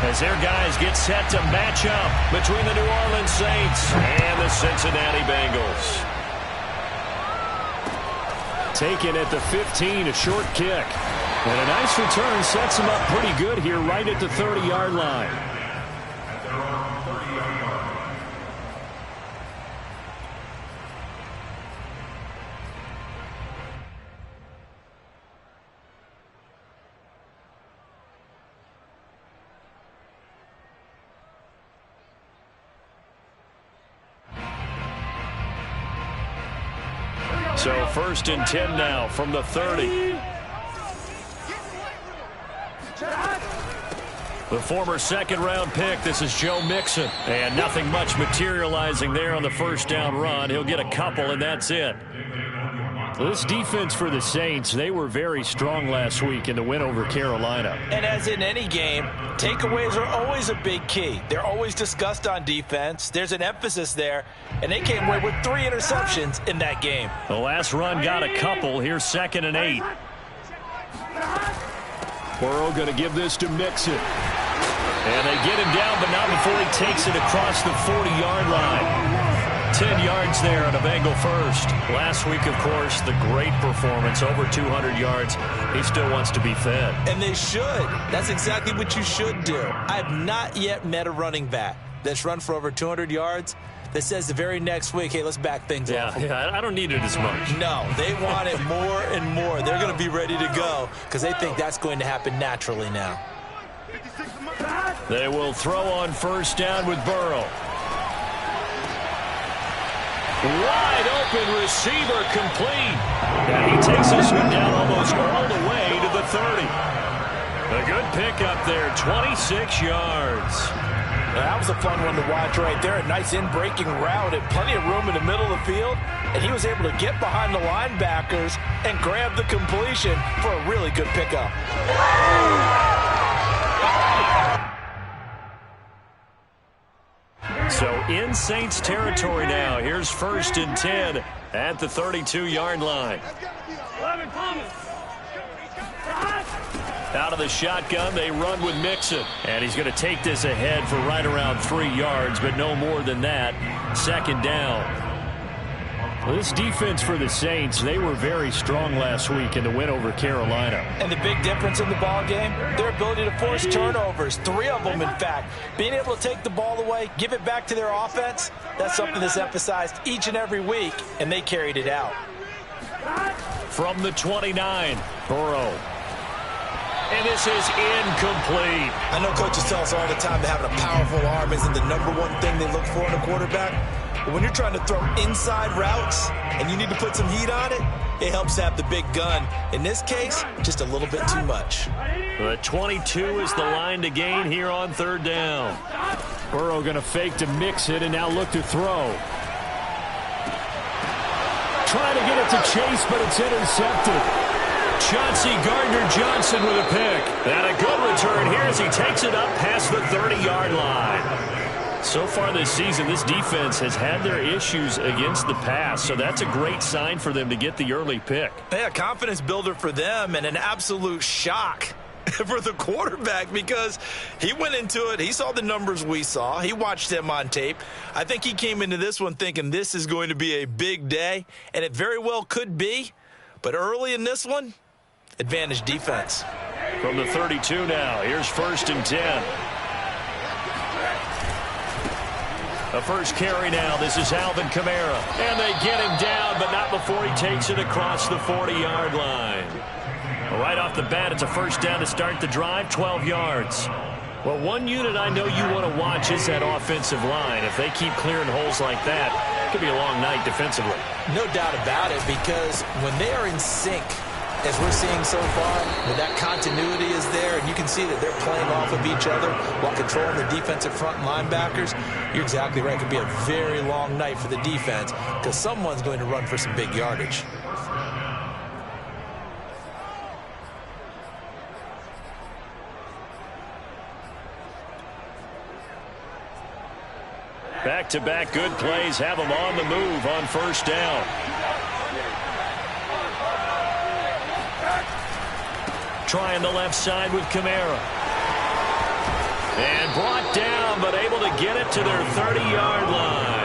As their guys get set to match up between the New Orleans Saints and the Cincinnati Bengals. Taken at the 15, a short kick. And a nice return sets him up pretty good here right at the 30-yard line. So 1st and 10 now from the 30. The former second-round pick, this is Joe Mixon. And nothing much materializing there on the first down run. He'll get a couple, and that's it. This defense for the Saints, they were very strong last week in the win over Carolina. And as in any game, takeaways are always a big key. They're always discussed on defense. There's an emphasis there, and they came away with 3 interceptions in that game. The last run got a couple. Here's 2nd and 8. Burrow going to give this to Mixon. And they get him down, but not before he takes it across the 40-yard line. 10 yards there on a Bengal first. Last week, of course, the great performance, over 200 yards. He still wants to be fed. And they should. That's exactly what you should do. I have not yet met a running back that's run for over 200 yards that says the very next week, hey, let's back things off. Yeah, I don't need it as much. No, they want it more and more. They're going to be ready to go because they think that's going to happen naturally now. They will throw on first down with Burrow. Wide open receiver complete. And he takes this one down almost all the way to the 30. A good pickup there, 26 yards. That was a fun one to watch right there. A nice in-breaking route and plenty of room in the middle of the field. And he was able to get behind the linebackers and grab the completion for a really good pickup. So in Saints territory now. Here's 1st and 10 at the 32-yard line. Out of the shotgun, they run with Mixon. And he's going to take this ahead for right around 3 yards, but no more than that. 2nd down. Well, this defense for the Saints, they were very strong last week in the win over Carolina. And the big difference in the ball game, their ability to force turnovers, 3 of them, in fact. Being able to take the ball away, give it back to their offense, that's something that's emphasized each and every week, and they carried it out. From the 29, Burrow. And this is incomplete. I know coaches tell us all the time that having a powerful arm isn't the #1 thing they look for in a quarterback. But when you're trying to throw inside routes and you need to put some heat on it, it helps have the big gun. In this case, just a little bit too much. The 22 is the line to gain here on 3rd down. Burrow going to fake to mix it and now look to throw. Trying to get it to Chase, but it's intercepted. Chauncey Gardner-Johnson with a pick. And a good return here as he takes it up past the 30-yard line. So far this season, this defense has had their issues against the pass, so that's a great sign for them to get the early pick. Yeah, confidence builder for them and an absolute shock for the quarterback because he went into it. He saw the numbers we saw. He watched them on tape. I think he came into this one thinking this is going to be a big day, and it very well could be. But early in this one, advantage defense. From the 32 now, here's 1st and 10. The first carry now. This is Alvin Kamara. And they get him down, but not before he takes it across the 40-yard line. Right off the bat, it's a first down to start the drive, 12 yards. Well, one unit I know you want to watch is that offensive line. If they keep clearing holes like that, it could be a long night defensively. No doubt about it, because when they are in sync, as we're seeing so far, when that continuity is there, and you can see that they're playing off of each other while controlling the defensive front linebackers, you're exactly right. It could be a very long night for the defense because someone's going to run for some big yardage. Back-to-back good plays have them on the move on first down. Trying the left side with Kamara. And brought down, but able to get it to their 30-yard line.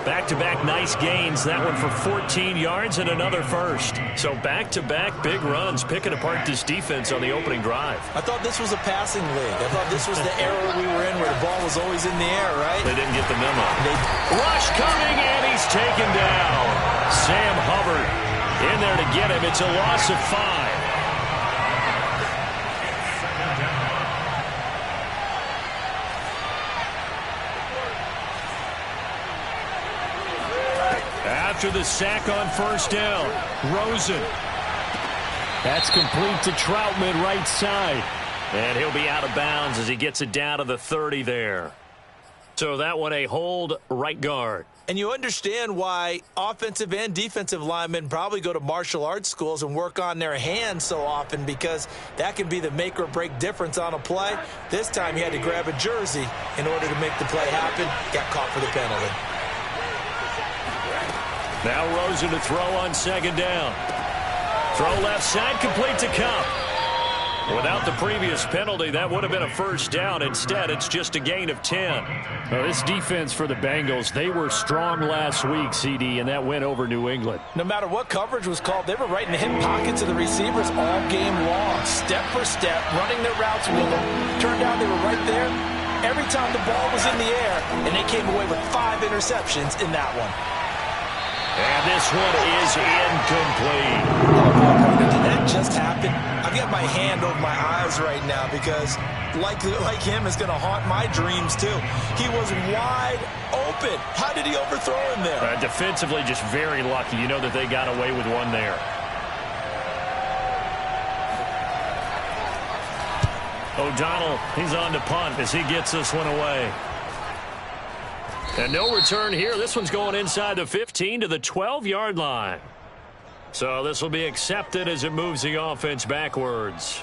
Back-to-back nice gains. That one for 14 yards and another first. So back-to-back big runs, picking apart this defense on the opening drive. I thought this was a passing league. I thought this was the era we were in where the ball was always in the air, right? They didn't get the memo. Rush coming, and he's taken down. Sam Hubbard in there to get him. It's a loss of 5. After the sack on first down, Rosen. That's complete to Troutman, right side. And he'll be out of bounds as he gets it down to the 30 there. So that one a hold, right guard. And you understand why offensive and defensive linemen probably go to martial arts schools and work on their hands so often, because that can be the make or break difference on a play. This time he had to grab a jersey in order to make the play happen. Got caught for the penalty. Now Rosen to throw on second down. Throw left side, complete to Cup. Without the previous penalty, that would have been a first down. Instead, it's just a gain of 10. Now, this defense for the Bengals, they were strong last week, CD, and that went over New England. No matter what coverage was called, they were right in the hip pockets of the receivers all game long, step for step, running their routes with them. Turned out they were right there every time the ball was in the air, and they came away with 5 interceptions in that one. And this one is incomplete. Did that just happen? I've got my hand over my eyes right now because, like him, is going to haunt my dreams too. He was wide open. How did he overthrow him there? Defensively, just very lucky. You know that they got away with one there. O'Donnell, he's on to punt as he gets this one away. And no return here. This one's going inside the 15 to the 12-yard line. So this will be accepted as it moves the offense backwards.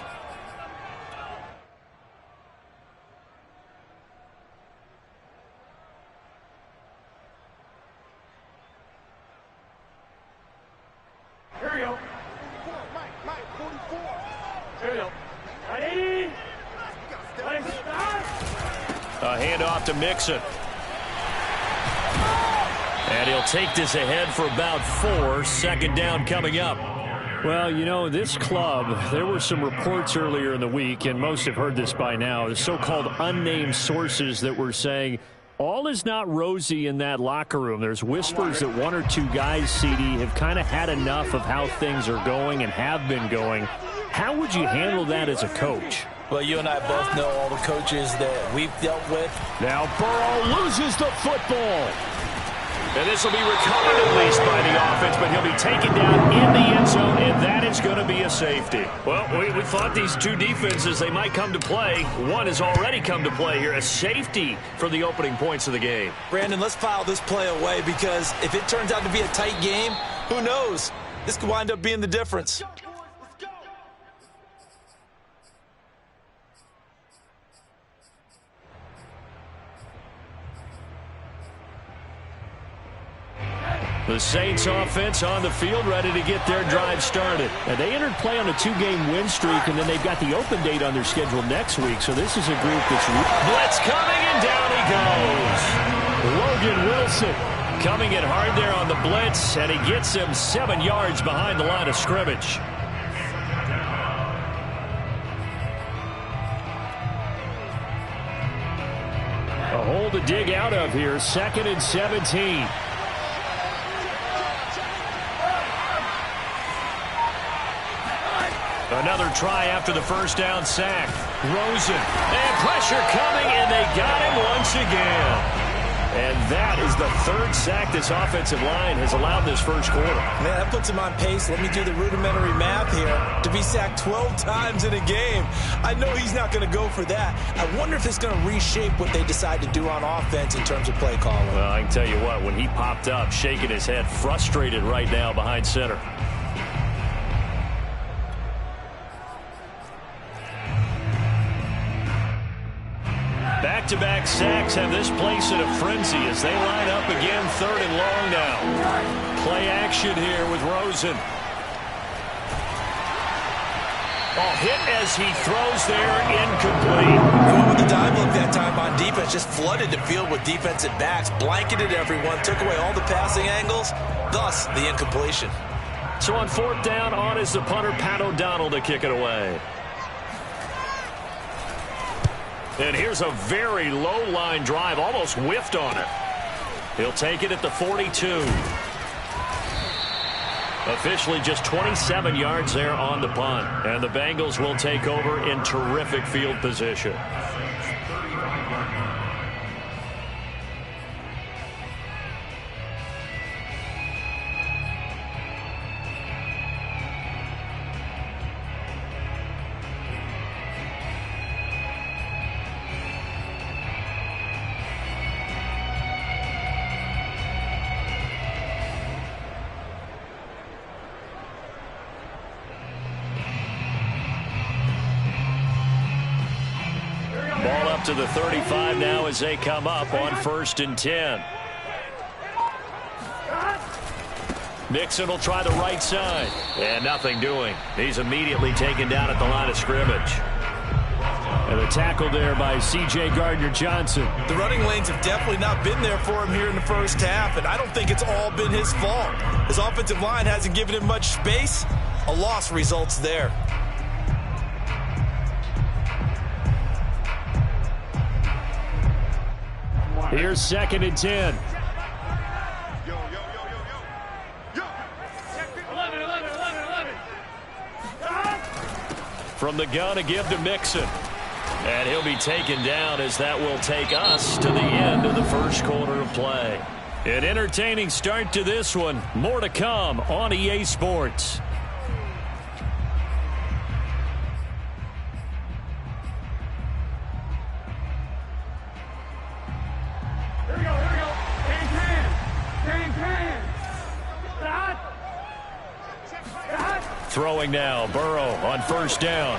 Here we go. Mike, 44. Here we go. 80. A handoff to Mixon. And he'll take this ahead for about 4. Second down coming up. Well, you know, this club, there were some reports earlier in the week, and most have heard this by now, the so-called unnamed sources that were saying all is not rosy in that locker room. There's whispers that 1 or 2 guys, CD, have kind of had enough of how things are going and have been going. How would you handle that as a coach? Well, you and I both know all the coaches that we've dealt with. Now Burrow loses the football. And this will be recovered at least by the offense, but he'll be taken down in the end zone, and that is going to be a safety. Well, we thought these two defenses, they might come to play. One has already come to play here, a safety for the opening points of the game. Brandon, let's file this play away, because if it turns out to be a tight game, who knows? This could wind up being the difference. The Saints offense on the field, ready to get their drive started. And they entered play on a 2-game win streak, and then they've got the open date on their schedule next week. So this is a group that's... Blitz coming, and down he goes. Logan Wilson coming in hard there on the blitz, and he gets him 7 yards behind the line of scrimmage. A hole to dig out of here, 2nd and 17. Another try after the first down sack. Rosen. And pressure coming, and they got him once again. And that is the 3rd sack this offensive line has allowed this first quarter. Man, that puts him on pace. Let me do the rudimentary math here. To be sacked 12 times in a game, I know he's not going to go for that. I wonder if it's going to reshape what they decide to do on offense in terms of play calling. Well, I can tell you what, when he popped up, shaking his head, frustrated right now behind center. Back-to-back sacks have this place in a frenzy as they line up again, 3rd and long now. Play action here with Rosen. Oh, hit as he throws there, incomplete. With the dive look, that just flooded the field with defensive backs, blanketed everyone, took away all the passing angles, thus the incompletion. So on 4th down, on is the punter, Pat O'Donnell, to kick it away. And here's a very low line drive, almost whiffed on it. He'll take it at the 42. Officially just 27 yards there on the punt. And the Bengals will take over in terrific field position. To the 35 now as they come up on 1st and 10. Mixon will try the right side. And nothing doing. He's immediately taken down at the line of scrimmage. And a tackle there by C.J. Gardner-Johnson. The running lanes have definitely not been there for him here in the first half, and I don't think it's all been his fault. His offensive line hasn't given him much space. A loss results there. Here's 2nd and 10. From the gun, a give to Mixon. And he'll be taken down as that will take us to the end of the first quarter of play. An entertaining start to this one. More to come on EA Sports. Throwing now, Burrow on 1st down.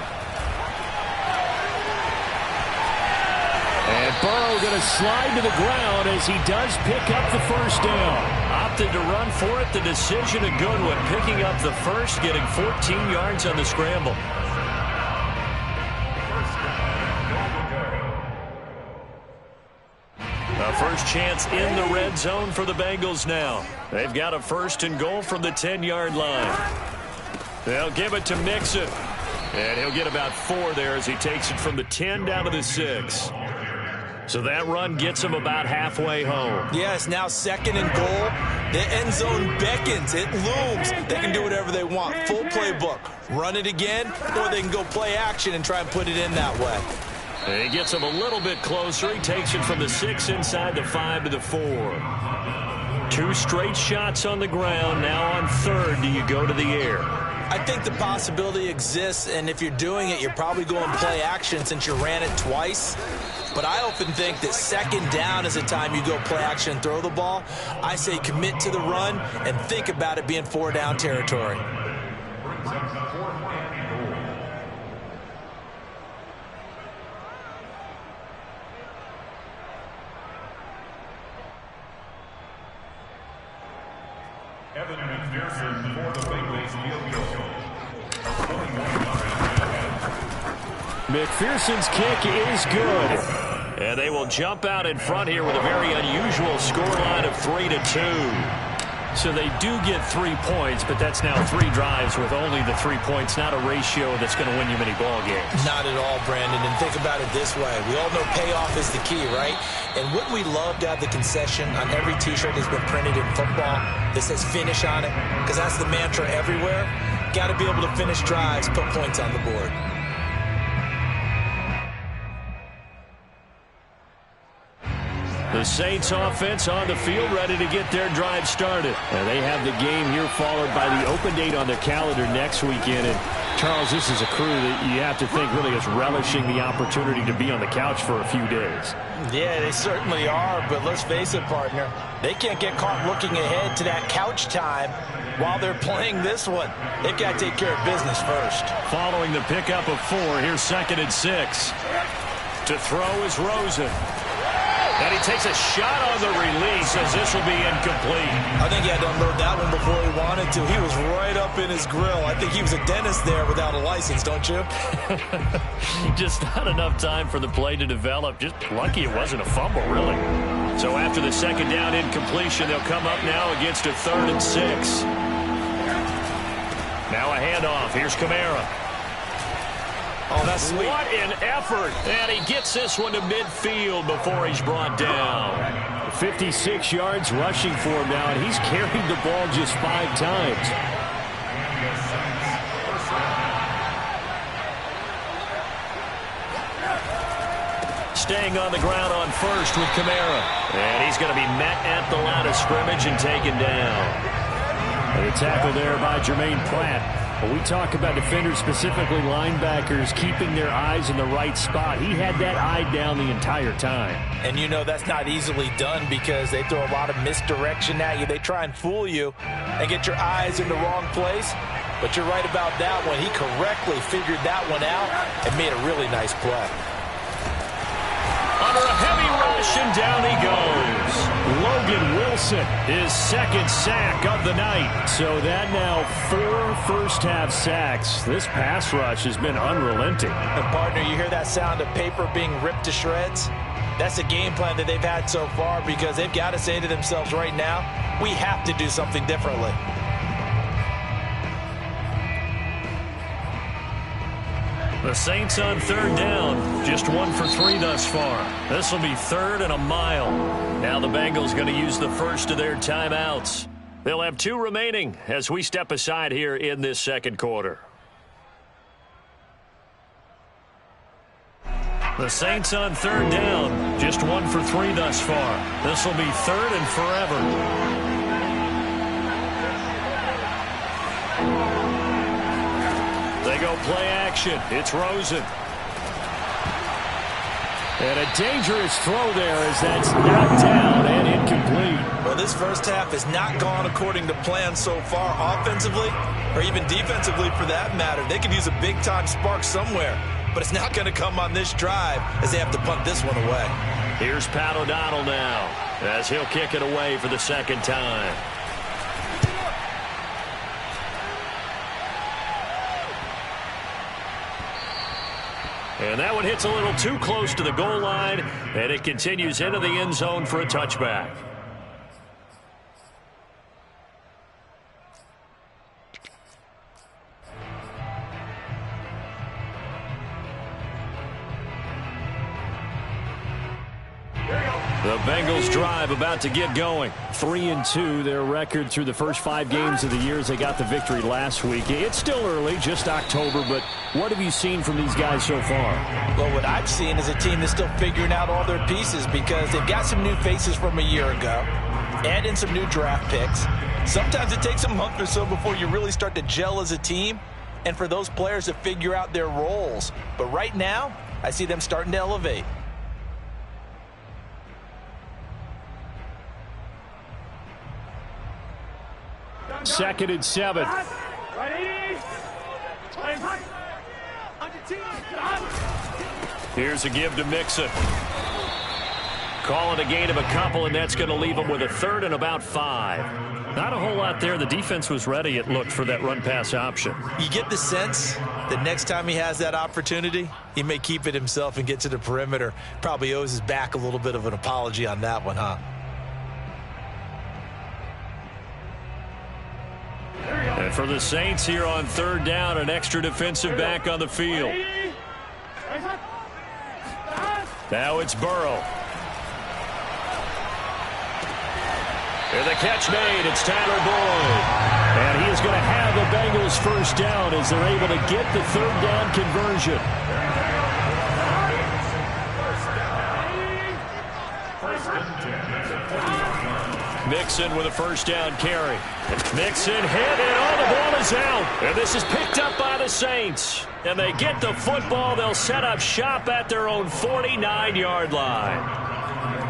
And Burrow going to slide to the ground as he does pick up the 1st down. Opted to run for it. The decision a good one. Picking up the first, getting 14 yards on the scramble. A first chance in the red zone for the Bengals now. They've got a 1st and goal from the 10-yard line. They'll give it to Mixon. And he'll get about 4 there as he takes it from the 10 down to the 6. So that run gets him about halfway home. Yes, now 2nd and goal. The end zone beckons. It looms. They can do whatever they want. Full playbook. Run it again, or they can go play action and try and put it in that way. And he gets him a little bit closer. He takes it from the 6 inside the 5 to the 4. 2 straight shots on the ground. Now on 3rd, do you go to the air? I think the possibility exists, and if you're doing it, you're probably going play action since you ran it twice. But I often think that 2nd down is the time you go play action and throw the ball. I say commit to the run and think about it being 4 down territory. Evan McPherson for the Bengals field goal. McPherson's kick is good. And they will jump out in front here with a very unusual scoreline of 3-2. So they do get 3 points, but that's now 3 drives with only the 3 points, not a ratio that's going to win you many ball games. Not at all, Brandon. And think about it this way. We all know payoff is the key, right? And wouldn't we love to have the concession on every T-shirt that's been printed in football that says finish on it? Because that's the mantra everywhere. Got to be able to finish drives, put points on the board. The Saints offense on the field ready to get their drive started. And they have the game here followed by the open date on their calendar next weekend. And Charles, this is a crew that you have to think really is relishing the opportunity to be on the couch for a few days. Yeah, they certainly are. But let's face it, partner, they can't get caught looking ahead to that couch time while they're playing this one. They've got to take care of business first. Following the pickup of 4, here's 2nd and 6. To throw is Rosen. And he takes a shot on the release as this will be incomplete. I think he had to unload that one before he wanted to. He was right up in his grill. I think he was a dentist there without a license, don't you? Just not enough time for the play to develop. Just lucky it wasn't a fumble, really. So after the second down incompletion, they'll come up now against a 3rd and 6. Now a handoff. Here's Kamara. Oh, that's sweet. What an effort. And he gets this one to midfield before he's brought down. 56 yards rushing for him now, and he's carried the ball just 5 times. Staying on the ground on first with Kamara. And he's going to be met at the line of scrimmage and taken down. And a tackle there by Jermaine Pratt. When we talk about defenders, specifically linebackers, keeping their eyes in the right spot, he had that eye down the entire time. And you know that's not easily done because they throw a lot of misdirection at you. They try and fool you and get your eyes in the wrong place. But you're right about that one. He correctly figured that one out and made a really nice play. Under a heavy rush, and down he goes. Logan Wilson, his 2nd sack of the night. So that now 4 first-half sacks. This pass rush has been unrelenting. And partner, you hear that sound of paper being ripped to shreds? That's the game plan that they've had so far because they've got to say to themselves right now, we have to do something differently. The Saints on 3rd down. Just 1 for 3 thus far. This will be 3rd and a mile. Now the Bengals going to use the first of their timeouts. They'll have 2 remaining as we step aside here in this second quarter. The Saints on 3rd down. Just 1 for 3 thus far. This will be 3rd and forever. They go play action. It's Rosen. And a dangerous throw there as that's knocked down and incomplete. Well, this first half has not gone according to plan so far offensively or even defensively for that matter. They could use a big-time spark somewhere, but it's not going to come on this drive as they have to punt this one away. Here's Pat O'Donnell now as he'll kick it away for the 2nd time. And that one hits a little too close to the goal line, and it continues into the end zone for a touchback. The Bengals drive about to get going. 3-2, their record through the first 5 games of the year as they got the victory last week. It's still early, just October, but what have you seen from these guys so far? Well, what I've seen is a team that's still figuring out all their pieces because they've got some new faces from a year ago, add in some new draft picks. Sometimes it takes a month or so before you really start to gel as a team and for those players to figure out their roles. But right now, I see them starting to elevate. Second and 7. Here's a give to Mixon. Call it a gain of a couple, and that's going to leave him with a 3rd and about 5. Not a whole lot there. The defense was ready, it looked, for that run-pass option. You get the sense that next time he has that opportunity, he may keep it himself and get to the perimeter. Probably owes his back a little bit of an apology on that one, huh? And for the Saints here on 3rd down, an extra defensive back on the field. Now it's Burrow. And the catch made. It's Tyler Boyd. And he is going to have the Bengals first down as they're able to get the 3rd down conversion. Mixon with a first down carry. Mixon hit, and all the ball is out. And this is picked up by the Saints. And they get the football. They'll set up shop at their own 49-yard line.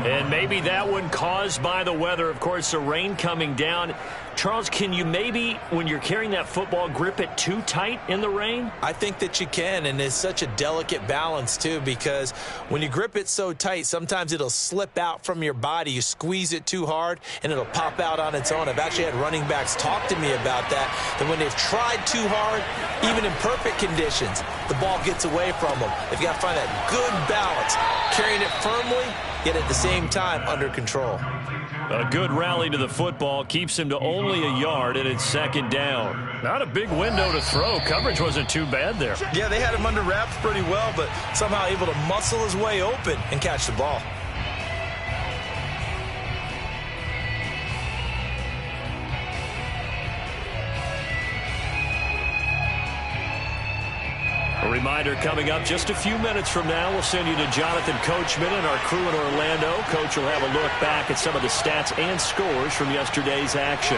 And maybe that one caused by the weather. Of course, the rain coming down. Charles, can you maybe, when you're carrying that football, grip it too tight in the rain? I think that you can, and it's such a delicate balance, too, because when you grip it so tight, sometimes it'll slip out from your body. You squeeze it too hard, and it'll pop out on its own. I've actually had running backs talk to me about that when they've tried too hard, even in perfect conditions, the ball gets away from them. They've got to find that good balance, carrying it firmly, yet at the same time under control. A good rally to the football keeps him to only a yard, and it's second down. Not a big window to throw. Coverage wasn't too bad there. Yeah, they had him under wraps pretty well, but somehow able to muscle his way open and catch the ball. A reminder coming up just a few minutes from now. We'll send you to Jonathan Coachman and our crew in Orlando. Coach will have a look back at some of the stats and scores from yesterday's action.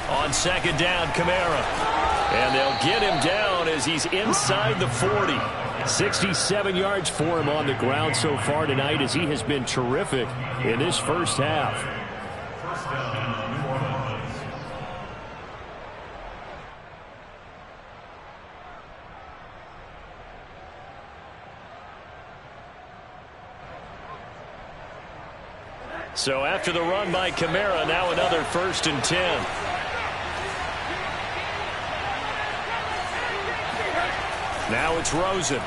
On second down, Kamara. And they'll get him down as he's inside the 40. 67 yards for him on the ground so far tonight as he has been terrific in this first half. So after the run by Kamara, now another 1st and 10. Now it's Rosen.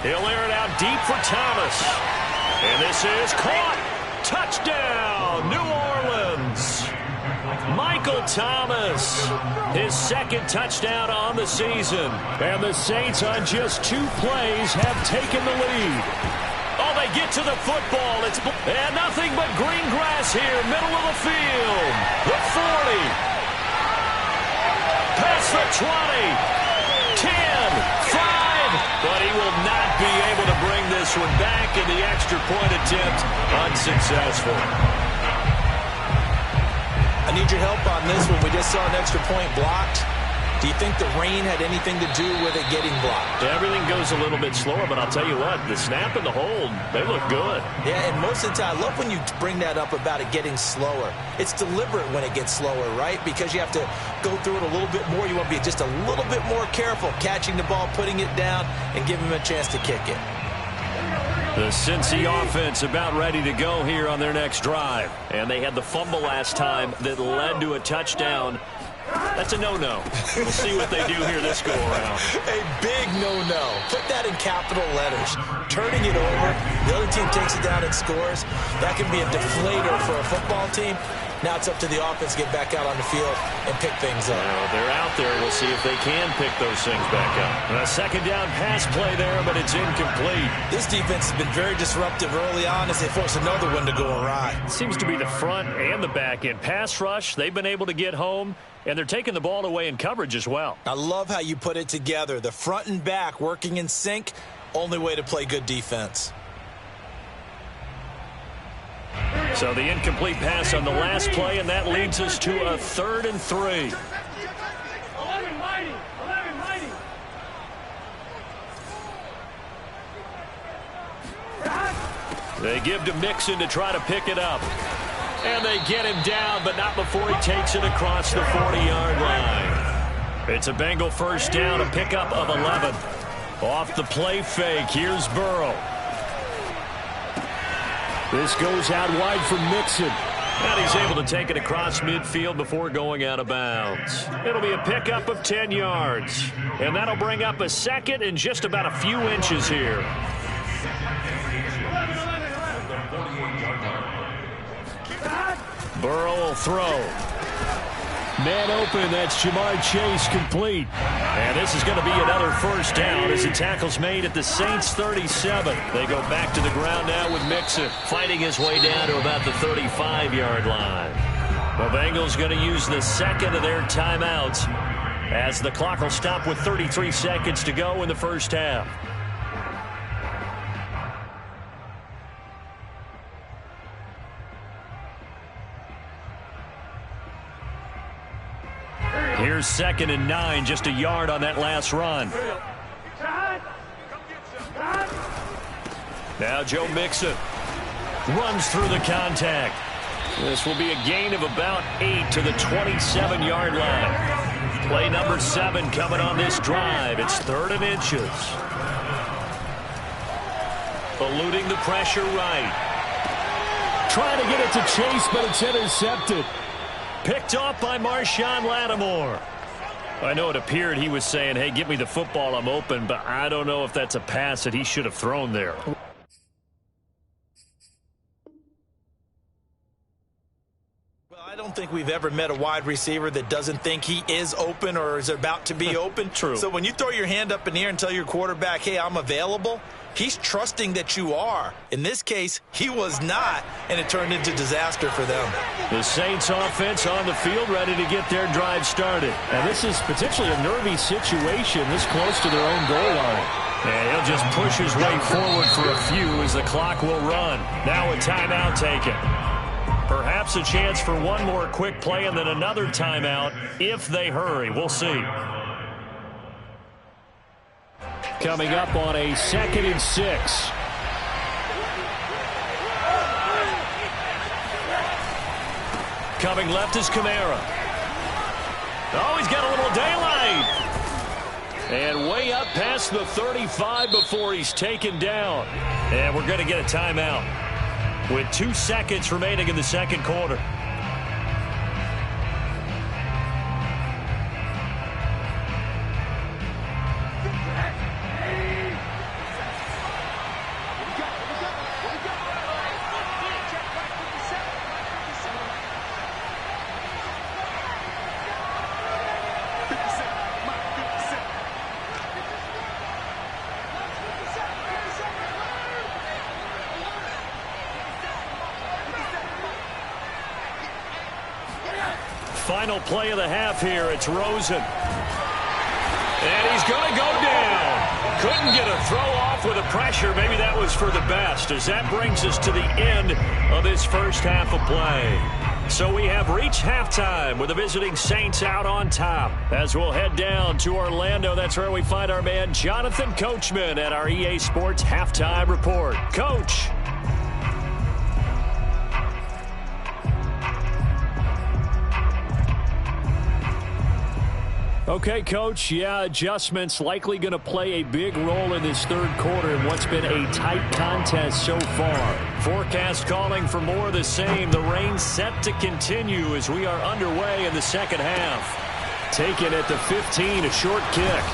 He'll air it out deep for Thomas. And this is caught. Touchdown, New Orleans. Michael Thomas, his second touchdown on the season. And the Saints on just 2 plays have taken the lead. Oh, they get to the football. And nothing but green grass here, middle of the field. The 40. Past the 20. 10. 5. But he will not be able to bring this one back, in the extra point attempt unsuccessful. I need your help on this one. We just saw an extra point blocked. Do you think the rain had anything to do with it getting blocked? Everything goes a little bit slower, but I'll tell you what, the snap and the hold, they look good. Yeah, and most of the time, I love when you bring that up about it getting slower. It's deliberate when it gets slower, right? Because you have to go through it a little bit more. You want to be just a little bit more careful catching the ball, putting it down, and giving him a chance to kick it. The Cincy offense about ready to go here on their next drive. And they had the fumble last time that led to a touchdown. That's a no-no. We'll see what they do here this go-around. A big no-no. Put that in capital letters. Turning it over, the other team takes it down and scores. That can be a deflator for a football team. Now it's up to the offense to get back out on the field and pick things up. Well, they're out there. We'll see if they can pick those things back up. A second down pass play there, but it's incomplete. This defense has been very disruptive early on as they force another one to go awry. Seems to be the front and the back end. Pass rush, they've been able to get home, and they're taking the ball away in coverage as well. I love how you put it together. The front and back working in sync, only way to play good defense. So the incomplete pass on the last play, and that leads us to a 3rd and 3. They give to Mixon to try to pick it up. And they get him down, but not before he takes it across the 40-yard line. It's a Bengal first down, a pickup of 11. Off the play fake, here's Burrow. This goes out wide for Mixon. And he's able to take it across midfield before going out of bounds. It'll be a pickup of 10 yards. And that'll bring up a second and just about a few inches here. Burrow will throw. Man open, that's Jamar Chase complete. And this is going to be another first down as the tackle's made at the Saints 37. They go back to the ground now with Mixon, fighting his way down to about the 35-yard line. The Bengals going to use the second of their timeouts as the clock will stop with 33 seconds to go in the first half. Here's 2nd and 9, just a yard on that last run. Now Joe Mixon runs through the contact. This will be a gain of about 8 to the 27-yard line. Play number 7 coming on this drive. It's 3rd and inches. Eluding the pressure right. Trying to get it to Chase, but it's intercepted. Picked off by Marshawn Lattimore. I know it appeared he was saying, hey, give me the football, I'm open, but I don't know if that's a pass that he should have thrown there. I don't think we've ever met a wide receiver that doesn't think he is open or is about to be open. True. So when you throw your hand up in the air and tell your quarterback, hey, I'm available, he's trusting that you are. In this case, he was not, and it turned into disaster for them. The Saints offense on the field ready to get their drive started. And this is potentially a nervy situation this close to their own goal line. And he'll just push his way forward for a few as the clock will run. Now a timeout taken. Perhaps a chance for one more quick play and then another timeout if they hurry. We'll see. Coming up on a 2nd and 6. Coming left is Kamara. Oh, he's got a little daylight. And way up past the 35 before he's taken down. And we're going to get a timeout with 2 seconds remaining in the second quarter. Final play of the half here. It's Rosen. And he's going to go down. Couldn't get a throw off with the pressure. Maybe that was for the best, as that brings us to the end of this first half of play. So we have reached halftime with the visiting Saints out on top. As we'll head down to Orlando, that's where we find our man Jonathan Coachman at our EA Sports Halftime Report. Coach. Okay, Coach, yeah, adjustments likely going to play a big role in this third quarter in what's been a tight contest so far. Forecast calling for more of the same. The rain set to continue as we are underway in the second half. Taken at the 15, a short kick.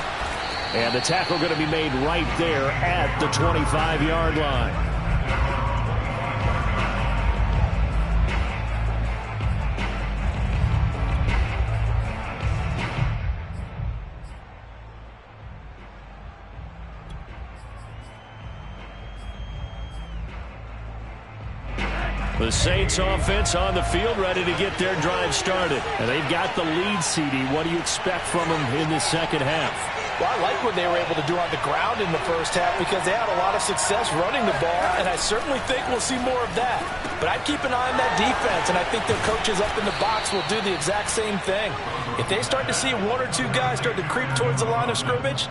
And the tackle going to be made right there at the 25-yard line. The Saints offense on the field ready to get their drive started. And they've got the lead, CD. What do you expect from them in the second half? Well, I like what they were able to do on the ground in the first half because they had a lot of success running the ball, and I certainly think we'll see more of that. But I'd keep an eye on that defense, and I think their coaches up in the box will do the exact same thing. If they start to see one or two guys start to creep towards the line of scrimmage,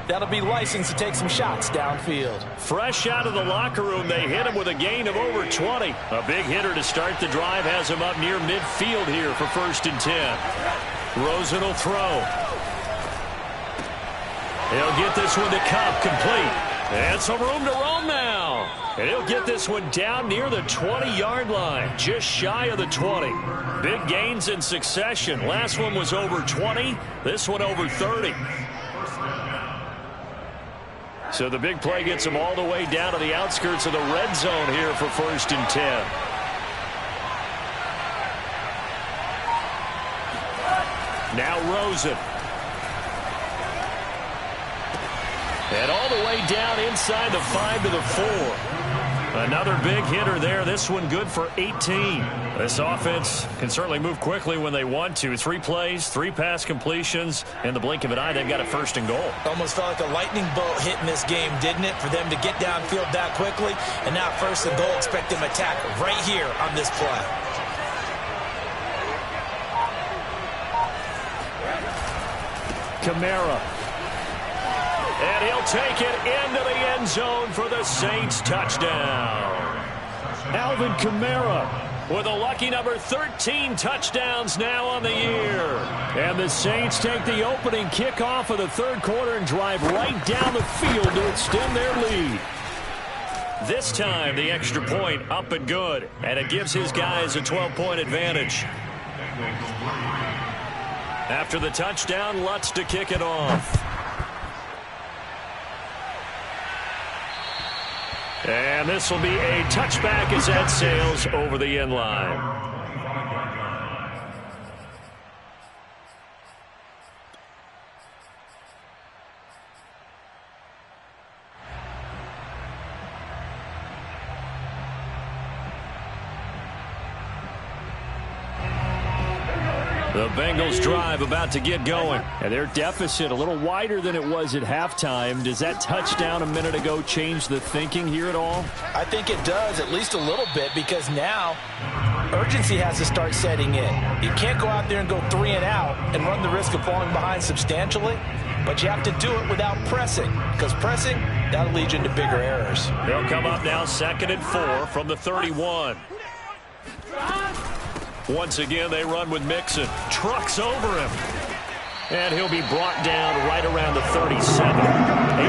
that'll be licensed to take some shots downfield. Fresh out of the locker room, they hit him with a gain of over 20. A big hitter to start the drive has him up near midfield here for 1st and 10. Rosen will throw. He'll get this one to Cup, complete. And some room to roam now. And he'll get this one down near the 20-yard line, just shy of the 20. Big gains in succession. Last one was over 20. This one over 30. So the big play gets him all the way down to the outskirts of the red zone here for 1st and 10. Now Rosen. And all the way down inside the 5 to the 4. Another big hitter there. This one good for 18. This offense can certainly move quickly when they want to. 3 plays, 3 pass completions. In the blink of an eye, they've got a 1st and goal. Almost felt like a lightning bolt hit in this game, didn't it? For them to get downfield that quickly. And now 1st and goal, expect them to attack right here on this play. Kamara. And he'll take it into the end zone for the Saints touchdown. Alvin Kamara with a lucky number 13 touchdowns now on the year. And the Saints take the opening kickoff of the third quarter and drive right down the field to extend their lead. This time, the extra point up and good. And it gives his guys a 12-point advantage. After the touchdown, Lutz to kick it off. And this will be a touchback as that sails over the end line. The Bengals drive about to get going. And their deficit a little wider than it was at halftime. Does that touchdown a minute ago change the thinking here at all? I think it does, at least a little bit, because now urgency has to start setting in. You can't go out there and go 3 and out and run the risk of falling behind substantially, but you have to do it without pressing, because pressing, that'll lead you into bigger errors. They'll come up now 2nd and 4 from the 31. Once again, they run with Mixon. Trucks over him. And he'll be brought down right around the 37.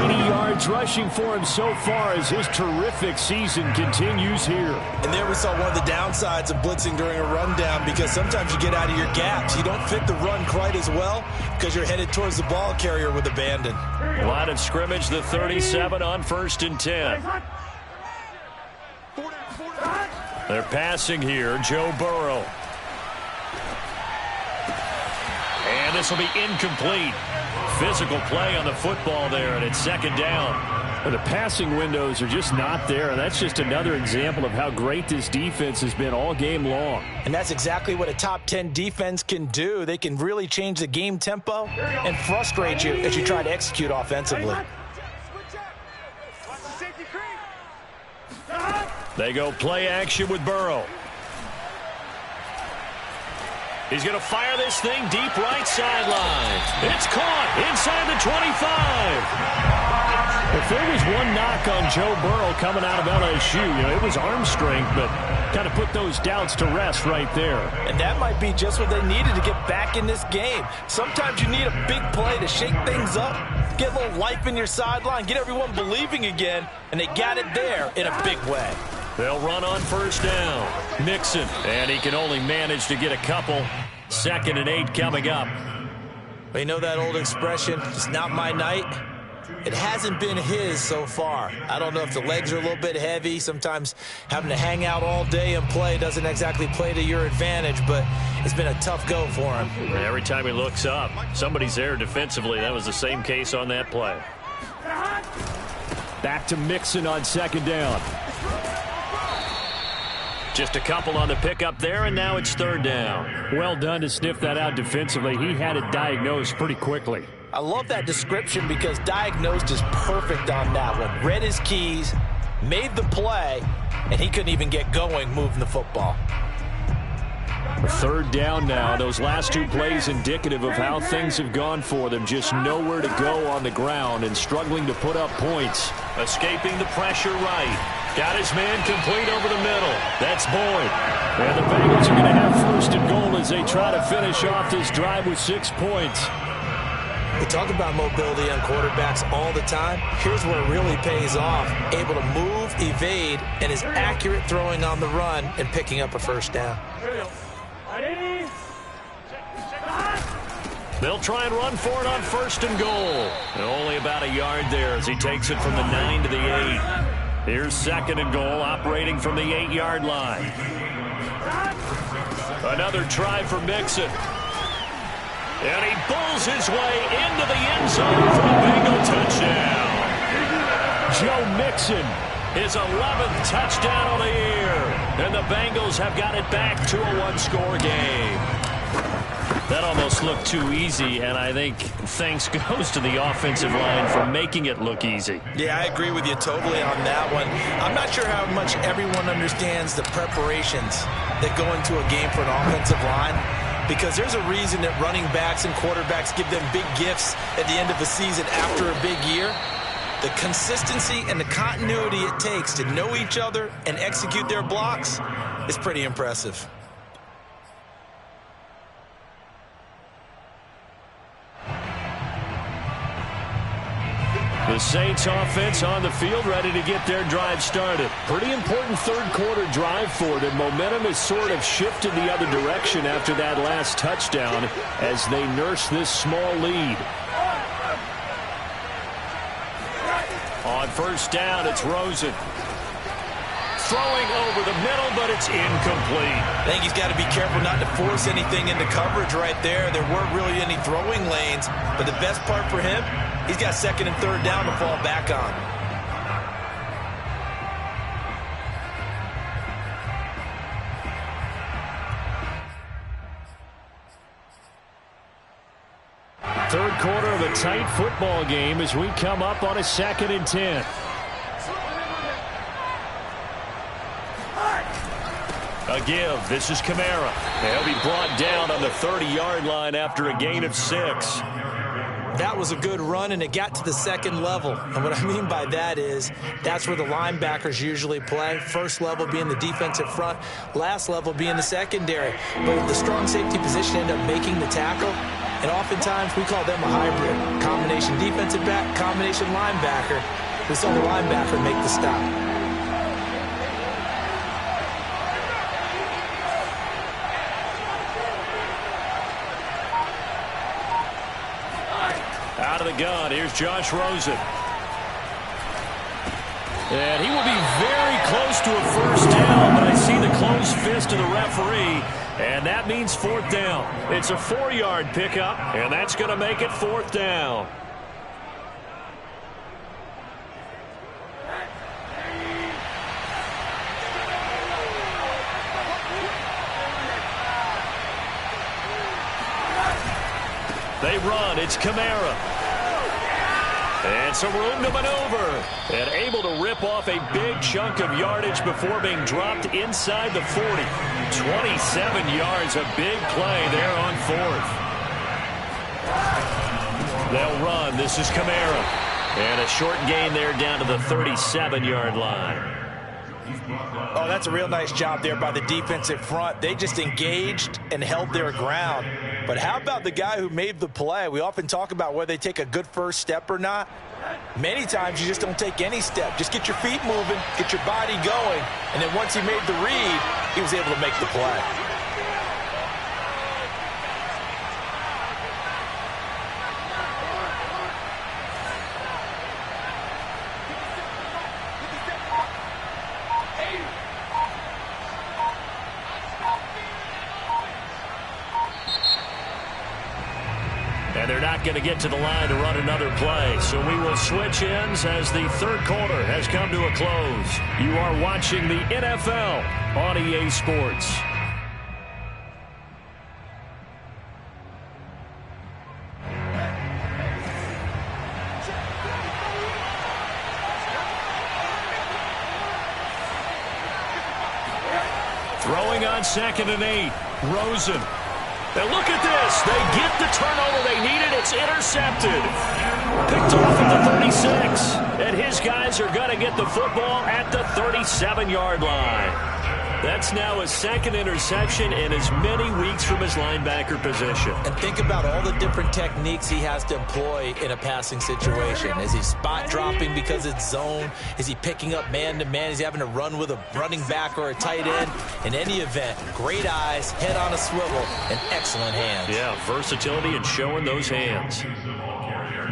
80 yards rushing for him so far as his terrific season continues here. And there we saw one of the downsides of blitzing during a rundown, because sometimes you get out of your gaps. You don't fit the run quite as well because you're headed towards the ball carrier with abandon. Line of scrimmage, the 37 on 1st and 10. They're passing here, Joe Burrow. And this will be incomplete. Physical play on the football there, and it's 2nd down. Well, the passing windows are just not there, and that's just another example of how great this defense has been all game long. And that's exactly what a top 10 defense can do. They can really change the game tempo and frustrate you as you try to execute offensively. They go play action with Burrow. He's going to fire this thing deep right sideline. It's caught inside the 25. If there was one knock on Joe Burrow coming out of LSU, it was arm strength, but kind of put those doubts to rest right there. And that might be just what they needed to get back in this game. Sometimes you need a big play to shake things up, get a little life in your sideline, get everyone believing again, and they got it there in a big way. They'll run on 1st down. Mixon, and he can only manage to get a couple. 2nd and 8 coming up. Well, you know that old expression, it's not my night? It hasn't been his so far. I don't know if the legs are a little bit heavy. Sometimes having to hang out all day and play doesn't exactly play to your advantage, but it's been a tough go for him. Every time he looks up, somebody's there defensively. That was the same case on that play. Back to Mixon on 2nd down. Just a couple on the pickup there, and now it's 3rd down. Well done to sniff that out defensively. He had it diagnosed pretty quickly. I love that description because diagnosed is perfect on that one. Read his keys, made the play, and he couldn't even get going moving the football. 3rd down now. Those last 2 plays indicative of how things have gone for them. Just nowhere to go on the ground and struggling to put up points. Escaping the pressure right. Got his man complete over the middle. That's Boyd. And the Bengals are going to have 1st and goal as they try to finish off this drive with 6 points. We talk about mobility on quarterbacks all the time. Here's where it really pays off. Able to move, evade, and is accurate throwing on the run and picking up a 1st down. They'll try and run for it on 1st and goal. And only about a yard there as he takes it from the 9 to the 8. Here's 2nd and goal, operating from the 8-yard line. Another try for Mixon. And he bulls his way into the end zone for a Bengal touchdown. Joe Mixon. His 11th touchdown of the year. And the Bengals have got it back to a 1-score game. That almost looked too easy, and I think thanks goes to the offensive line for making it look easy. Yeah, I agree with you totally on that one. I'm not sure how much everyone understands the preparations that go into a game for an offensive line. because there's a reason that running backs and quarterbacks give them big gifts at the end of a season after a big year. The consistency and the continuity it takes to know each other and execute their blocks is pretty impressive. The Saints offense on the field, ready to get their drive started. Pretty important third-quarter drive for them. Momentum has sort of shifted the other direction after that last touchdown as they nurse this small lead. On first down, it's Rosen. Throwing over the middle, but it's incomplete. I think he's got to be careful not to force anything into coverage right there. There weren't really any throwing lanes, but the best part for him, he's got second and third down to fall back on. Third quarter of a tight football game as we come up on a 2nd and 10. A give. This is Kamara. He'll be brought down on the 30-yard line after a gain of 6. That was a good run, and it got to the second level. And what I mean by that is that's where the linebackers usually play. First level being the defensive front, last level being the secondary. But the strong safety position ended up making the tackle, and oftentimes we call them a hybrid. Combination defensive back, combination linebacker. We saw the linebacker make the stop. Out of the gun, here's Josh Rosen. And he will be very close to a first down, but I see the closed fist of the referee, and that means 4th down. It's a 4-yard pickup, and that's going to make it 4th down. They run. It's Kamara. And some room to maneuver. And able to rip off a big chunk of yardage before being dropped inside the 40. 27 yards, a big play there on 4th. They'll run. This is Kamara. And a short gain there down to the 37-yard line. Oh, that's a real nice job there by the defensive front. They just engaged and held their ground. But how about the guy who made the play? We often talk about whether they take a good first step or not. Many times you just don't take any step. Just get your feet moving, get your body going, and then once he made the read, he was able to make the play. And they're not going to get to the line to run another play. So we will switch ends as the third quarter has come to a close. You are watching the NFL on EA Sports. Throwing on 2nd and 8. Rosen. And look at this. They get the turnover they needed. It's intercepted. Picked off at the 36. And his guys are going to get the football at the 37-yard line. That's now his 2nd interception in as many weeks from his linebacker position. And think about all the different techniques he has to employ in a passing situation. Is he spot dropping because it's zone? Is he picking up man-to-man? Is he having to run with a running back or a tight end? In any event, great eyes, head on a swivel, and excellent hands. Yeah, versatility and showing those hands.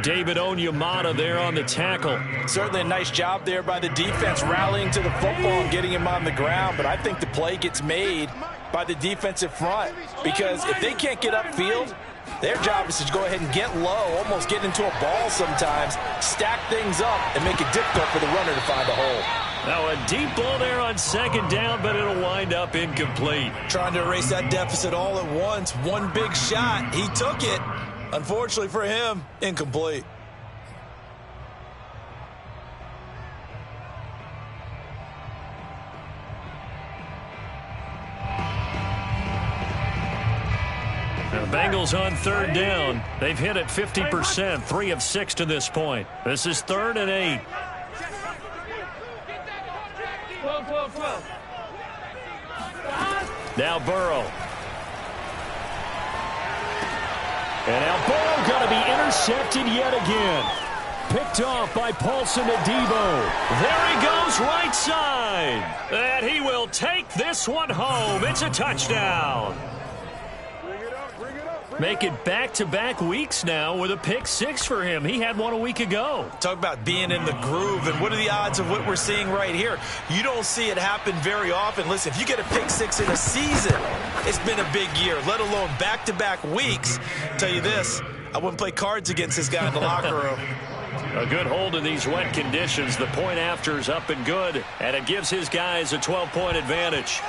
David Onyemata there on the tackle. Certainly a nice job there by the defense rallying to the football and getting him on the ground, but I think the play gets made by the defensive front because if they can't get upfield, their job is to go ahead and get low, almost get into a ball sometimes, stack things up, and make it difficult for the runner to find a hole. Now a deep ball there on 2nd down, but it'll wind up incomplete. Trying to erase that deficit all at once. One big shot. He took it. Unfortunately for him, incomplete. Bengals on third down. They've hit it 50%, 3 of 6 to this point. This is 3rd and 8. 12. Now Burrow. And now Burrow going to be intercepted yet again. Picked off by Paulson Adebo. There he goes, right side. And he will take this one home. It's a touchdown. Make it back-to-back weeks now with a pick 6 for him. He had one a week ago. Talk about being in the groove, and what are the odds of what we're seeing right here? You don't see it happen very often. Listen, if you get a pick 6 in a season, it's been a big year, let alone back-to-back weeks. Tell you this, I wouldn't play cards against this guy in the locker room. A good hold in these wet conditions. The point after is up and good, and it gives his guys a 12-point advantage.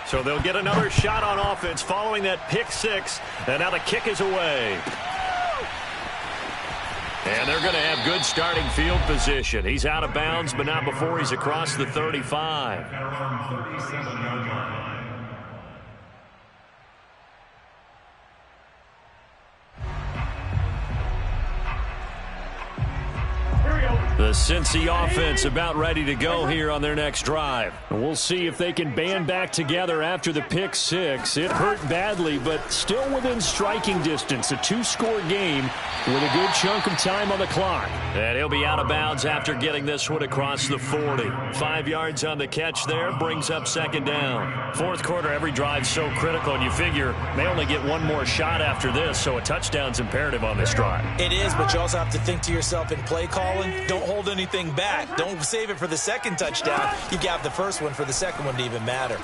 So they'll get another shot on offense following that pick 6, and now the kick is away. And they're going to have good starting field position. He's out of bounds, but not before he's across the 35. The Cincy offense about ready to go here on their next drive. We'll see if they can band back together after the pick 6. It hurt badly, but still within striking distance. A 2-score game with a good chunk of time on the clock. And he'll be out of bounds after getting this one across the 40. 5 yards on the catch there, brings up 2nd down. Fourth quarter, every drive's so critical, and you figure they only get one more shot after this, so a touchdown's imperative on this drive. It is, but you also have to think to yourself in play calling, don't hold anything back. Don't save it for the second touchdown. You have the first one for the second one to even matter.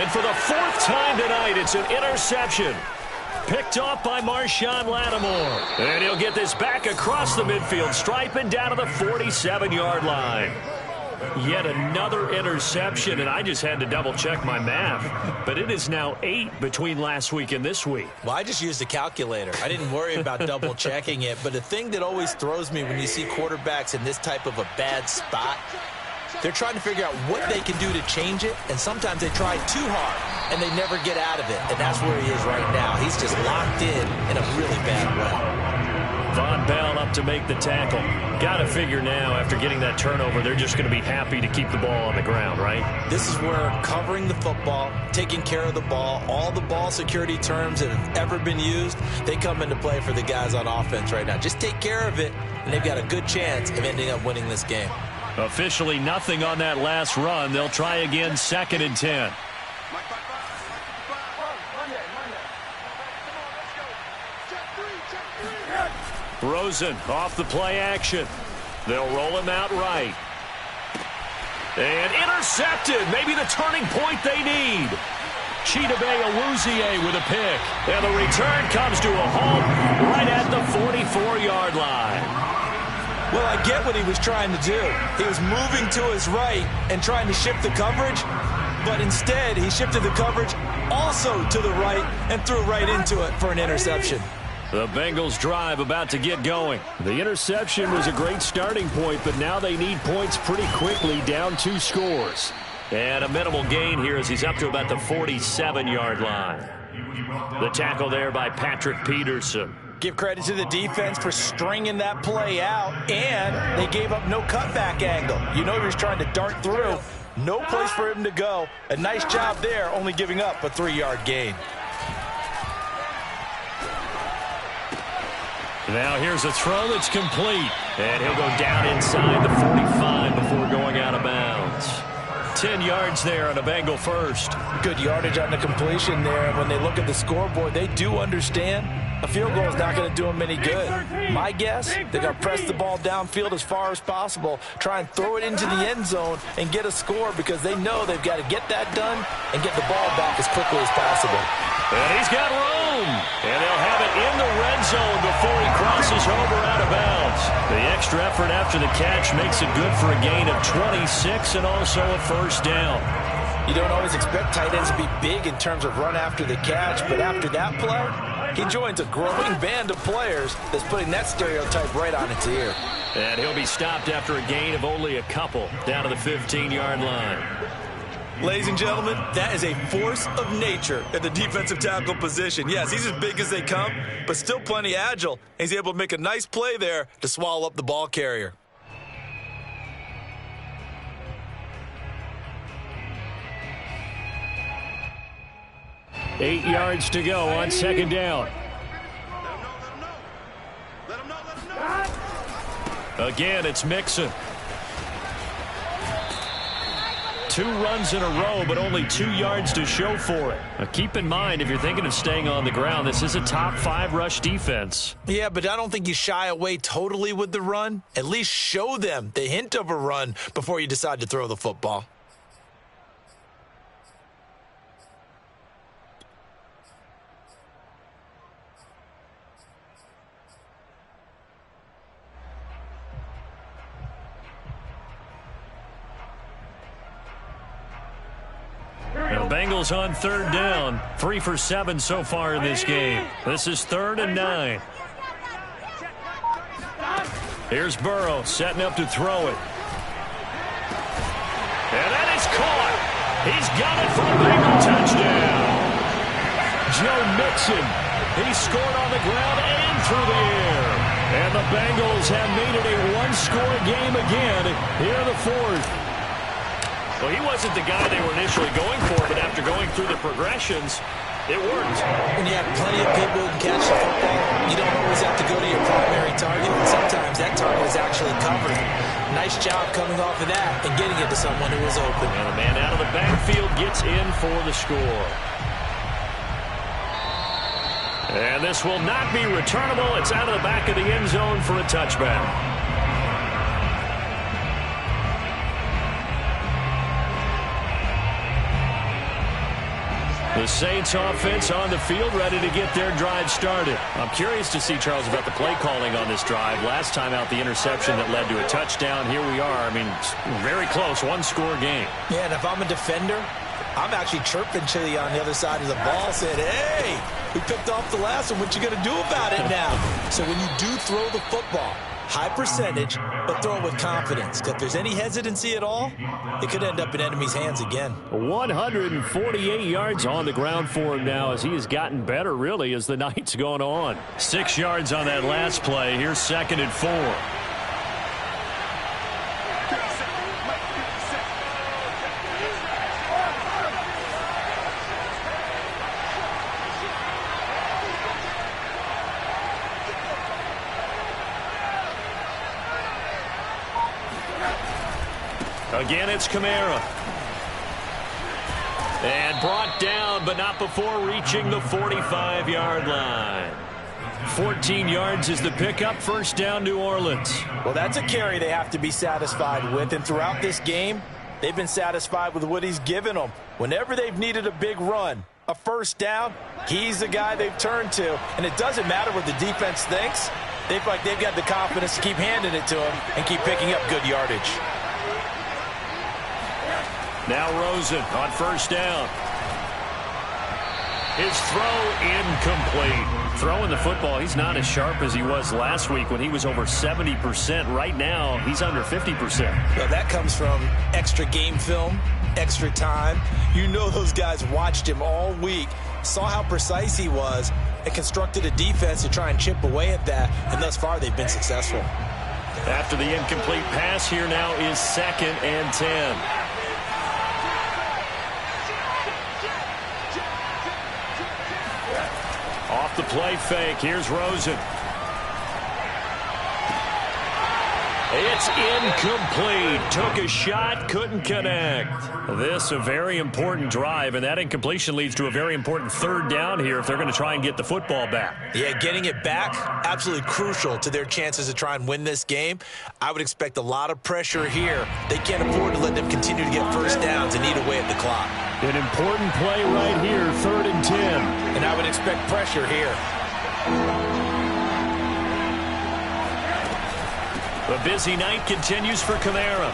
And for the 4th time tonight, it's an interception. Picked off by Marshawn Lattimore. And he'll get this back across the midfield stripe and down to the 47-yard line. Yet another interception, and I just had to double-check my math. But it is now 8 between last week and this week. Well, I just used a calculator. I didn't worry about double-checking it. But the thing that always throws me when you see quarterbacks in this type of a bad spot, they're trying to figure out what they can do to change it, and sometimes they try too hard, and they never get out of it. And that's where he is right now. He's just locked in a really bad way. Von Bell up to make the tackle. Got to figure now, after getting that turnover, they're just going to be happy to keep the ball on the ground, right? This is where covering the football, taking care of the ball, all the ball security terms that have ever been used, they come into play for the guys on offense right now. Just take care of it, and they've got a good chance of ending up winning this game. Officially nothing on that last run. They'll try again, 2nd and 10. Rosen off the play action. They'll roll him out right. And intercepted. Maybe the turning point they need. Chidobe Awuzie with a pick. And the return comes to a halt right at the 44-yard line. Well, I get what he was trying to do. He was moving to his right and trying to shift the coverage, but instead he shifted the coverage also to the right and threw right into it for an interception. The Bengals drive about to get going. The interception was a great starting point, but now they need points pretty quickly, down 2 scores. And a minimal gain here as he's up to about the 47-yard line. The tackle there by Patrick Peterson. Give credit to the defense for stringing that play out, and they gave up no cutback angle. You know he was trying to dart through. No place for him to go. A nice job there, only giving up a 3-yard gain. Now here's a throw that's complete. And he'll go down inside the 45 before going out of bounds. 10 yards there on a Bengal first. Good yardage on the completion there. And when they look at the scoreboard, they do understand a field goal is not going to do them any good. My guess, they're going to press the ball downfield as far as possible, try and throw it into the end zone and get a score because they know they've got to get that done and get the ball back as quickly as possible. And he's got room. And they'll have it in the red zone before he crosses over out of bounds. The extra effort after the catch makes it good for a gain of 26 and also a first down. You don't always expect tight ends to be big in terms of run after the catch, but after that play, he joins a growing band of players that's putting that stereotype right on its ear. And he'll be stopped after a gain of only a couple down to the 15-yard line. Ladies and gentlemen, that is a force of nature at the defensive tackle position. Yes, he's as big as they come, but still plenty agile. He's able to make a nice play there to swallow up the ball carrier. Eight yards to go on second down. Again, it's Mixon. 2 runs in a row, but only 2 yards to show for it. Now, keep in mind, if you're thinking of staying on the ground, this is a top 5 rush defense. Yeah, but I don't think you shy away totally with the run. At least show them the hint of a run before you decide to throw the football. Bengals on third down. 3 for 7 so far in this game. This is 3rd and 9. Here's Burrow setting up to throw it. And that is caught. He's got it for a Bengal touchdown. Joe Mixon. He scored on the ground and through the air. And the Bengals have made it a 1-score game again here in the 4th. Well, he wasn't the guy they were initially going for, but after going through the progressions, it worked. When you have plenty of people who can catch the football, you don't always have to go to your primary target, and sometimes that target is actually covered. Nice job coming off of that and getting it to someone who was open. And the man out of the backfield gets in for the score. And this will not be returnable. It's out of the back of the end zone for a touchback. The Saints offense on the field, ready to get their drive started. I'm curious to see, Charles, about the play calling on this drive. Last time out, the interception that led to a touchdown. Here we are. I mean, very close, 1-score game. Yeah, and if I'm a defender, I'm actually chirping Chili on the other side of the ball, saying, hey, we picked off the last one. What you going to do about it now? So when you do throw the football, high percentage, but throw it with confidence. If there's any hesitancy at all, it could end up in enemy's hands again. 148 yards on the ground for him now as he has gotten better, really, as the night's gone on. 6 yards on that last play. Here's 2nd and 4. Again, it's Kamara. And brought down, but not before reaching the 45-yard line. 14 yards is the pickup. First down, New Orleans. Well, that's a carry they have to be satisfied with. And throughout this game, they've been satisfied with what he's given them. Whenever they've needed a big run, a first down, he's the guy they've turned to. And it doesn't matter what the defense thinks. They feel like they've got the confidence to keep handing it to him and keep picking up good yardage. Now Rosen on first down. His throw incomplete. Throwing the football, he's not as sharp as he was last week when he was over 70%. Right now, he's under 50%. Well, that comes from extra game film, extra time. You know those guys watched him all week, saw how precise he was, and constructed a defense to try and chip away at that, and thus far they've been successful. After the incomplete pass, here now is 2nd and 10. Off the play fake, here's Rosen. It's incomplete. Took a shot, couldn't connect. This a very important drive, and that incompletion leads to a very important 3rd down here if they're going to try and get the football back. Yeah, getting it back, absolutely crucial to their chances to try and win this game. I would expect a lot of pressure here. They can't afford to let them continue to get first downs and eat away at the clock. An important play right here, 3rd and 10. And I would expect pressure here. The busy night continues for Kamara.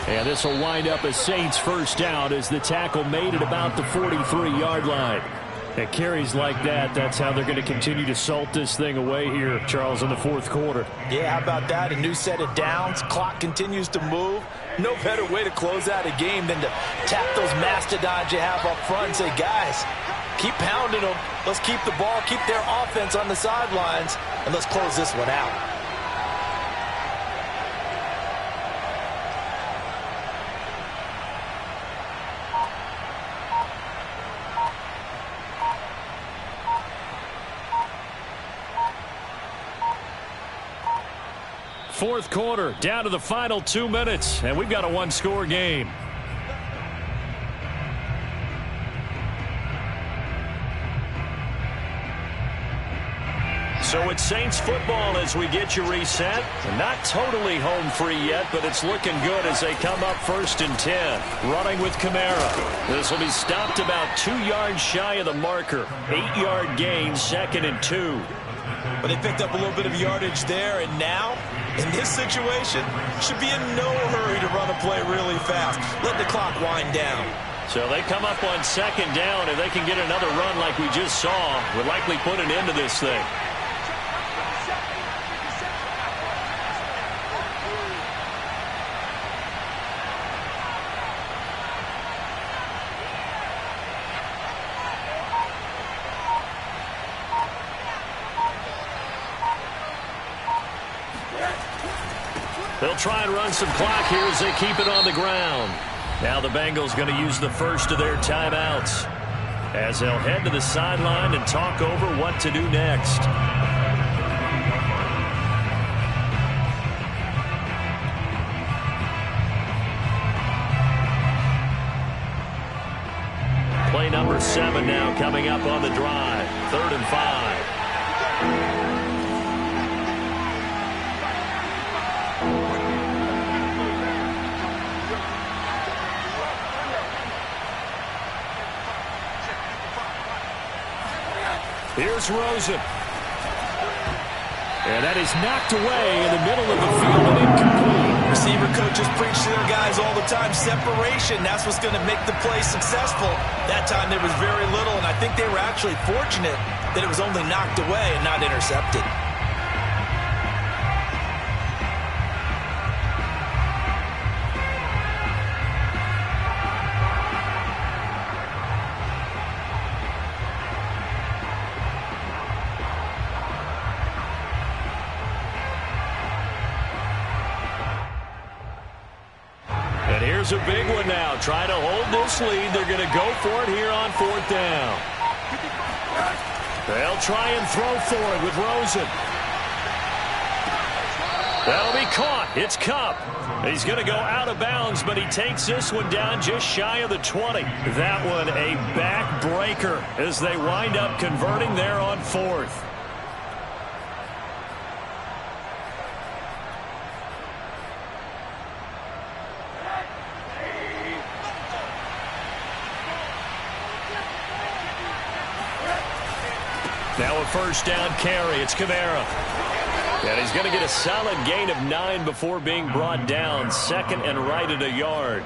And this will wind up a Saints first down as the tackle made at about the 43-yard line. And carries like that, that's how they're going to continue to salt this thing away here, Charles, in the 4th quarter. Yeah, how about that? A new set of downs. Clock continues to move. No better way to close out a game than to tap those mastodons you have up front and say, guys, keep pounding them. Let's keep the ball, keep their offense on the sidelines, and let's close this one out. Fourth quarter, down to the final 2 minutes, and we've got a one-score game. So it's Saints football as we get you reset. Not totally home free yet, but it's looking good as they come up 1st and 10. Running with Kamara. This will be stopped about 2 yards shy of the marker. 8-yard gain, 2nd and 2. But they picked up a little bit of yardage there, and now, in this situation, should be in no hurry to run a play really fast. Let the clock wind down. So they come up on 2nd down. If they can get another run like we just saw, would likely put an end to this thing. They'll try and run some clock here as they keep it on the ground. Now the Bengals going to use the first of their timeouts as they'll head to the sideline and talk over what to do next. Play number 7 now coming up on the drive. 3rd and 5. Here's Rosen. And that is knocked away in the middle of the field and incomplete. Receiver coaches preach to their guys all the time. Separation, that's what's going to make the play successful. That time there was very little, and I think they were actually fortunate that it was only knocked away and not intercepted. Here's a big one now. Trying to hold this lead. They're going to go for it here on 4th down. They'll try and throw for it with Rosen. That'll be caught. It's Kupp. He's going to go out of bounds, but he takes this one down just shy of the 20. That one a backbreaker as they wind up converting there on 4th. Now a 1st down carry. It's Kamara. And he's going to get a solid gain of 9 before being brought down. 2nd and right at a yard.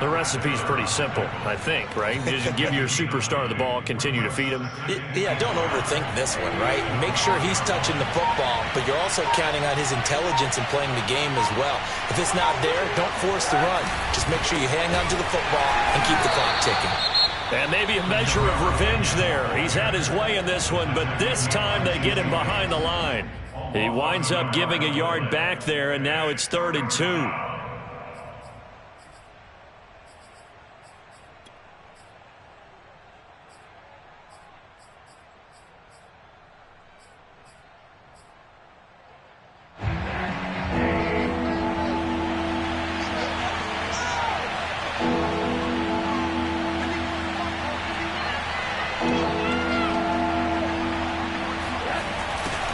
The recipe's pretty simple, I think, right? Just give your superstar the ball, continue to feed him. Yeah, don't overthink this one, right? Make sure he's touching the football, but you're also counting on his intelligence in playing the game as well. If it's not there, don't force the run. Just make sure you hang on to the football and keep the clock ticking. And maybe a measure of revenge there. He's had his way in this one, but this time they get him behind the line. He winds up giving a yard back there, and now it's 3rd and 2.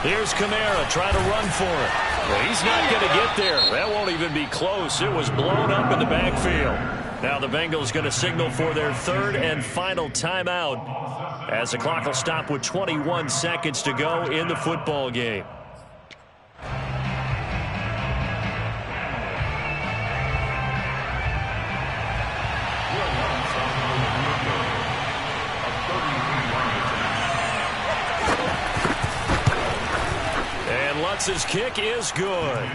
Here's Kamara trying to run for it. Well, he's not going to get there. That won't even be close. It was blown up in the backfield. Now the Bengals going to signal for their 3rd and final timeout as the clock will stop with 21 seconds to go in the football game. Lutz's kick is good.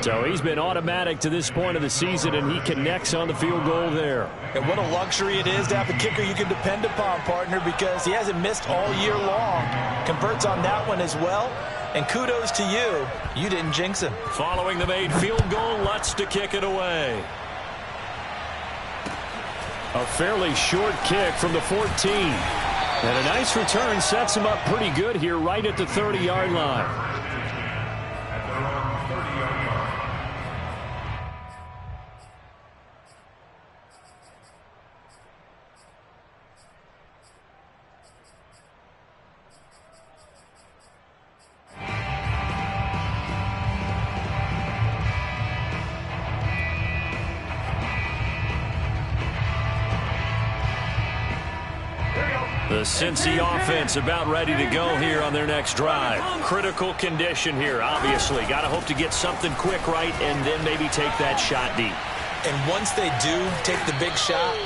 So he's been automatic to this point of the season, and he connects on the field goal there. And what a luxury it is to have a kicker you can depend upon, partner, because he hasn't missed all year long. Converts on that one as well. And kudos to you. You didn't jinx him. Following the made field goal, Lutz to kick it away. A fairly short kick from the 14. And a nice return sets him up pretty good here right at the 30-yard line. The Cincy offense about ready to go here on their next drive. Critical condition here, obviously. Got to hope to get something quick right and then maybe take that shot deep. And once they do take the big shot,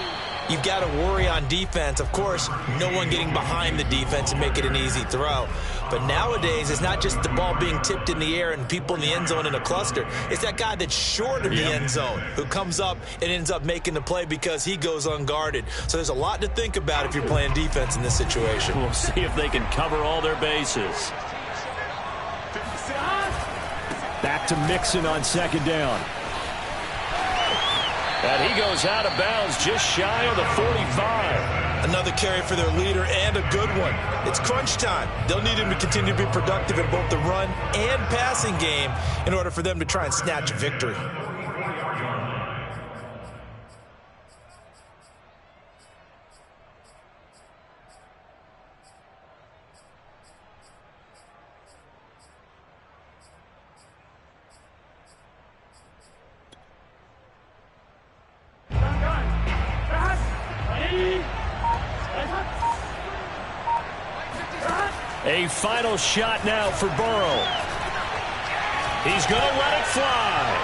you've got to worry on defense. Of course, no one getting behind the defense and make it an easy throw. But nowadays, it's not just the ball being tipped in the air and people in the end zone in a cluster. It's that guy that's short of the end zone who comes up and ends up making the play because he goes unguarded. So there's a lot to think about if you're playing defense in this situation. We'll see if they can cover all their bases. Back to Mixon on second down. And he goes out of bounds just shy of the 45. Another carry for their leader and a good one. It's crunch time. They'll need him to continue to be productive in both the run and passing game in order for them to try and snatch a victory. A final shot now for Burrow. He's going to let it fly.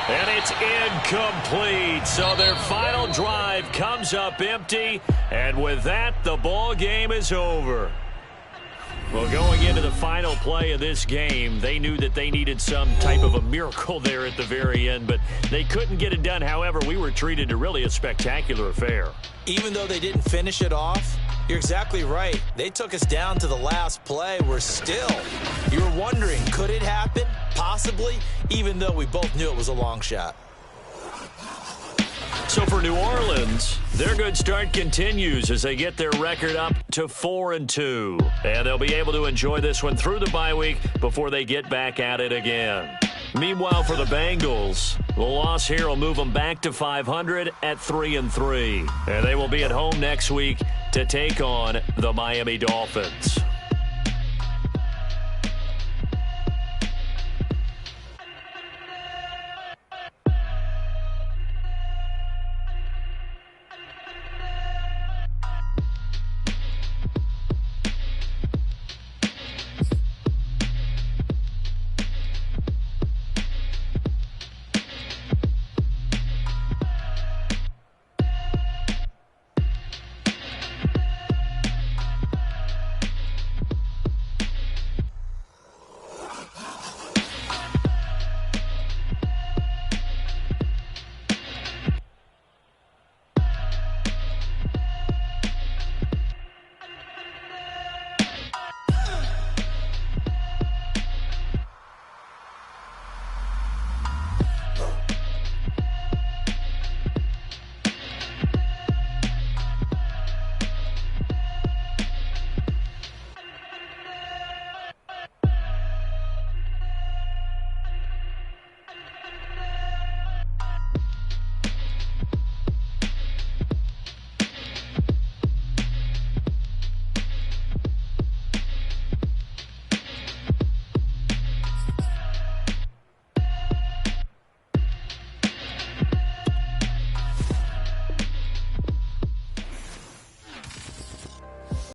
And it's incomplete. So their final drive comes up empty. And with that, the ball game is over. Well, going into the final play of this game, they knew that they needed some type of a miracle there at the very end, but they couldn't get it done. However, we were treated to really a spectacular affair. Even though they didn't finish it off, you're exactly right. They took us down to the last play. We're still, you were wondering, could it happen? Possibly, even though we both knew it was a long shot. So for New Orleans, their good start continues as they get their record up to 4-2. And they'll be able to enjoy this one through the bye week before they get back at it again. Meanwhile, for the Bengals, the loss here will move them back to 500 at 3-3. And they will be at home next week to take on the Miami Dolphins.